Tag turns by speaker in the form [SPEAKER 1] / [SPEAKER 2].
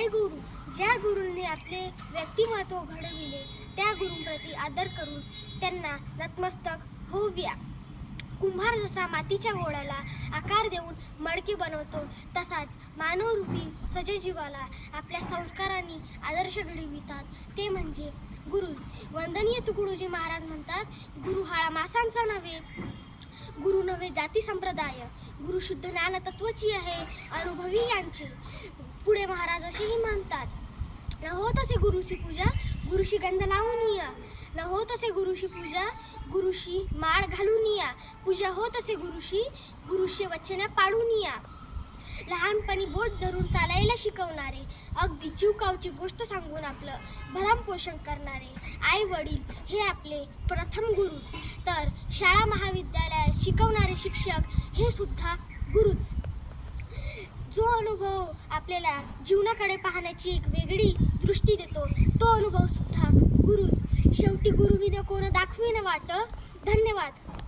[SPEAKER 1] गुरु, ज्या गुरूंनी आपले व्यक्तिमत्व घडविले त्या गुरूंप्रती आदर करून त्यांना नतमस्तक होऊया. कुंभार जसा मातीच्या गोळ्याला आकार देऊन मडके बनवतो, तसाच मानवरूपी सजीवाला आपल्या संस्कारांनी आदर्श घडवितात, ते म्हणजे गुरु. वंदनीय तुकडोजी महाराज म्हणतात, गुरु हा मासांचा नव्हे, गुरु नव्हे जाती संप्रदाय, गुरु शुद्ध ज्ञान तत्वाची आहे, अनुभवी यांची. पुढे महाराज असेही म्हणतात, न हो तसे गुरुशी पूजा, गुरुशी गंध लावून या. न हो तसे गुरुशी पूजा, गुरुशी माळ घालून या. पूजा हो तसे गुरुशी, गुरुशी वचन पाळून या. लहानपणी बोट धरून चालायला शिकवणारे, अगदी चिवकावची गोष्ट सांगून आपलं भरणपोषण करणारे आई वडील हे आपले प्रथम गुरु. तर शाळा महाविद्यालयात शिकवणारे शिक्षक हे सुद्धा गुरुच. जो अनुभव आपल्याला जीवनाकडे पाहण्याची एक वेगळी दृष्टी देतो, तो अनुभव सुद्धा गुरुच. शेवटी गुरुविना कोण दाखविन वाट. धन्यवाद.